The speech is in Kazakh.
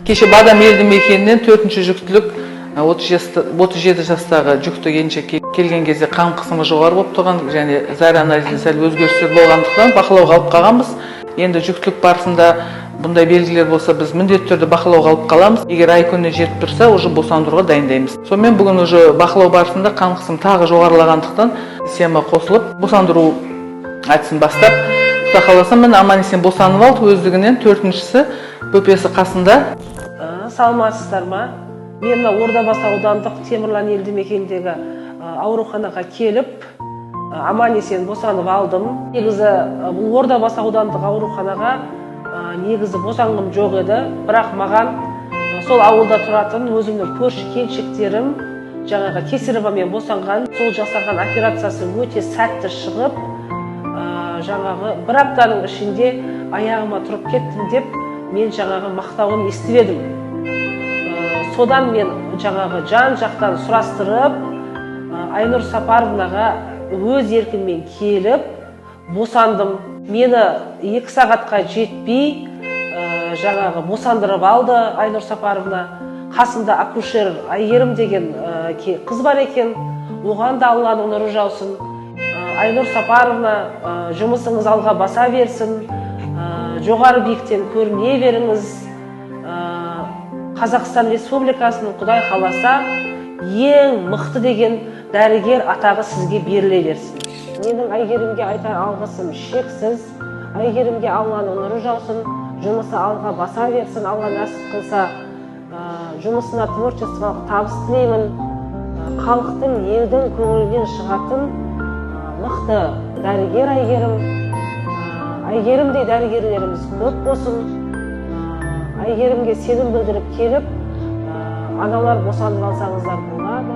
Кеше Бадам елді мекенінен 4-ші жүктілік 37 жастағы жүкті келіншек келген кезде қан қысымы жоғары болып тұрған және зәр анализінде сәл өзгерістер болғандықтан бақылауға алып қалғанбыз. Енді жүктілік барысында бұндай белгілер болса, біз міндетті түрде бақылауға алып қаламыз. Егер ай күніне жетіп тұрса, уже босандыруға дайындаймыз. Сонымен бүгін уже бақылау барысында қан қысым тағы жоғарылағандықтан система қосылып, босандыру әдісін бастап, Құда қаласа міне аман-есен босанып алды. Өздігінен 4-шісі бөпесі қасында. Саламатсыздар ма? Мен Ордабасы аудандық Темірлан елді мекеніндегі ауруханаға келіп, аман-есен босанып алдым. Негізі бұл Ордабасы аудандық ауруханаға негізі босанғым жоқ еді, бірақ маған сол ауылда тұратын өзімнің көрші келіншектерім жаңағы кесаревамен босанған, сол жасаған операциясы өте сәтті шығып, жаңағы бір аптаның ішінде аяғыма тұрып кеттім деп мен жаңағы мақтауын естіп едім. Содан мен жаңағы жан жақтан сұрастырып, Айнұр Сапаровнаға өз еркіммен келіп босандым. Мені 2 сағатқа жетпей жаңағы босандырып алды Айнұр Сапаровна. Қасында акушер Айгерім деген қыз бар екен. Оған да Алланың нұры жаусын. Айнұр Сапаровна, жұмысыңыз алға баса берсін, жоғары биіктен көріне беріңіз. Қазақстан Республикасының Құдай қаласа ең мықты деген дәрігер атағы сізге беріле берсін. Менің Айгерімге айтар алғысым шексіз. Айгерімге Алланың нұры жаусын, жұмысы алға баса берсін. Алла нәсіп қылса, жұмысына творчестволық табыс тілеймін. Халықтың, елдің көңілінен шығатын мықты дәрігер Айгерім. Айгерімдей дәрігерлеріміз көп болсын. Айгерімге сенім білдіріп келіп, аналар босанып алсаңыздар болады.